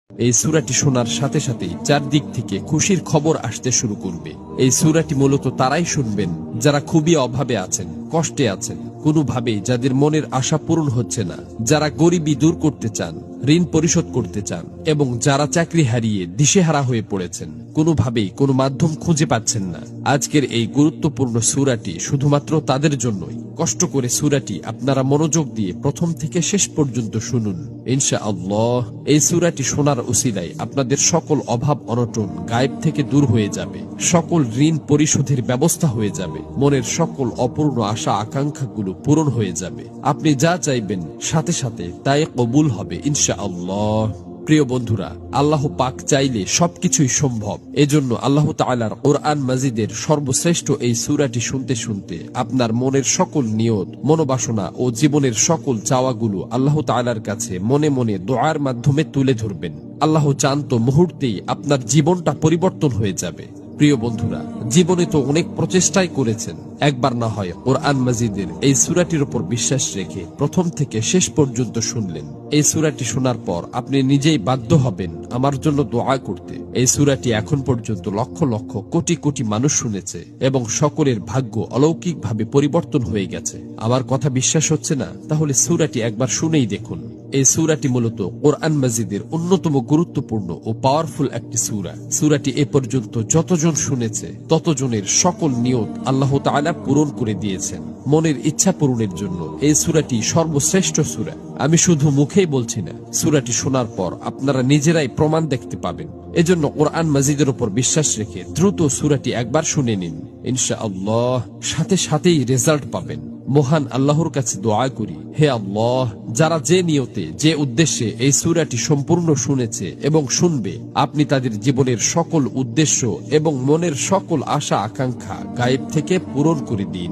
এই সূরাটি শোনার সাথে সাথেই চারদিক থেকে খুশির খবর আসতে শুরু করবে। এই সূরাটি মূলত তারাই শুনবেন যারা খুবই অভাবে আছেন, কষ্টে আছেন, কোনোভাবেই যাদের মনের আশা পূরণ হচ্ছে না, যারা গরিবি দূর করতে চান, ঋণ পরিশোধ করতে চান, এবং যারা চাকরি হারিয়ে দিশেহারা হয়ে পড়েছেন, কোনোভাবেই কোনো মাধ্যম খুঁজে পাচ্ছেন না। আজকের এই গুরুত্বপূর্ণ সূরাটি শুধুমাত্র তাদের জন্যই। কষ্ট করে সূরাটি আপনারা মনোযোগ দিয়ে প্রথম থেকে শেষ পর্যন্ত শুনুন। ইনশাআল্লাহ এই সূরাটি শোনার উসিলায় আপনাদের সকল অভাব অনটন গায়েব থেকে দূর হয়ে যাবে, সকল ঋণ পরিশোধের ব্যবস্থা হয়ে যাবে, মনের সকল অপূর্ণ আশা আকাঙ্ক্ষাগুলো পূরণ হয়ে যাবে। আপনি যা চাইবেন সাথে সাথে তাই কবুল হবে ইনশাআল্লাহ। প্রিয় বন্ধুরা, আল্লাহ পাক চাইলে সবকিছুই সম্ভব। এজন্য আল্লাহ তাআলার কোরআন মাজিদের সর্বশ্রেষ্ঠ এই সূরাটি শুনতে শুনতে আপনার মনের সকল নিয়ত, মনোবাসনা ও জীবনের সকল চাওয়াগুলো আল্লাহ তাআলার কাছে মনে মনে দোয়ার মাধ্যমে তুলে ধরবেন। আল্লাহ চান তো মুহূর্তেই আপনার জীবনটা পরিবর্তন হয়ে যাবে। প্রিয় বন্ধুরা, জীবনে তো অনেক প্রচেষ্টাই করেছেন, একবার না হয় কোরআন মাজিদের এই সূরাটির উপর বিশ্বাস রেখে প্রথম থেকে শেষ পর্যন্ত শুনলেন। এই সূরাটি শোনার পর আপনি নিজেই বাধ্য হবেন আমার জন্য দোয়া করতে। এই সূরাটি এখন পর্যন্ত লক্ষ লক্ষ কোটি কোটি মানুষ শুনেছে এবং সকলের ভাগ্য অলৌকিকভাবে পরিবর্তন হয়ে গেছে। আমার কথা বিশ্বাস হচ্ছে না? তাহলে সূরাটি একবার শুনেই দেখুন। এই সূরাটি মূলত কোরআন মাজিদের অন্যতম গুরুত্বপূর্ণ ও পাওয়ারফুল একটি সূরা। সূরাটি এ পর্যন্ত যতজন শুনেছে ততজনের সকল নিয়ত আল্লাহ তাআলা পূরণ করে দিয়েছেন। মনের ইচ্ছা পূরণের জন্য এই সূরাটি সর্বশ্রেষ্ঠ সূরা। আমি শুধু মুখেই বলছি না, সূরাটি শোনার পর আপনারা নিজেরাই প্রমাণ দেখতে পাবেন। এজন্য কোরআন মাজিদের উপর বিশ্বাস রেখে দ্রুত সূরাটি একবার শুনে নিন। ইনশাআল্লাহ সাথে সাথেই রেজাল্ট পাবেন। মহান আল্লাহর কাছে দোয়া করি, হে আল্লাহ, যারা যে নিয়তে যে উদ্দেশ্যে এই সূরাটি সম্পূর্ণ শুনেছে এবং শুনবে, আপনি তাদের জীবনের সকল উদ্দেশ্য এবং মনের সকল আশা আকাঙ্ক্ষা গায়েব থেকে পূরণ করে দিন।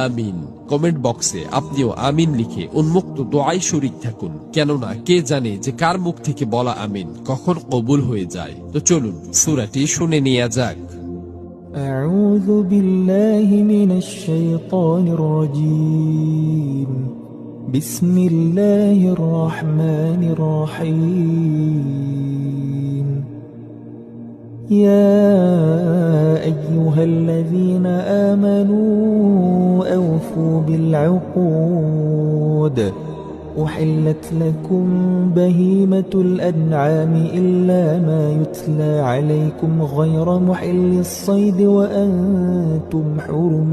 আমিন। কমেন্ট বক্সে আপনিও আমিন লিখে উন্মুক্ত দোয়ায় শরীক থাকুন, কেননা কে জানে যে কার মুখ থেকে বলা আমিন কখন কবুল হয়ে যায়। তো চলুন সূরাটি শুনে নেওয়া যাক। أعوذ بالله من الشيطان الرجيم. بسم الله الرحمن الرحيم. يا أيها الذين آمنوا أوفوا بالعقود. أحلت لكم بهيمة الأنعام إلا ما يتلى عليكم غير محل الصيد وأنتم حرم.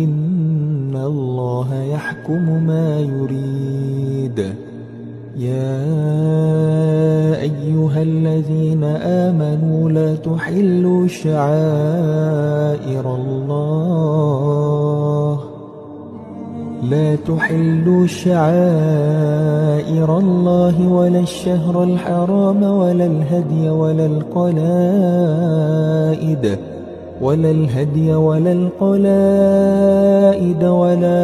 إن الله يحكم ما يريد. يا أيها الذين آمنوا لا تحلوا شعائر الله ولا الشهر الحرام ولا الهدي ولا القلائد ولا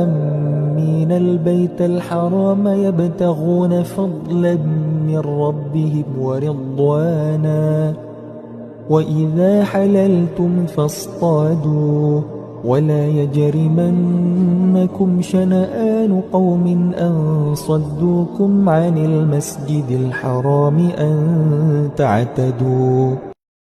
آمين البيت الحرام يبتغون فضلا من ربهم ورضوانا. وإذا حللتم فاصطادوا ولا يجرمنكم شنآن قوم أن صدوكم عن المسجد الحرام أن تعتدوا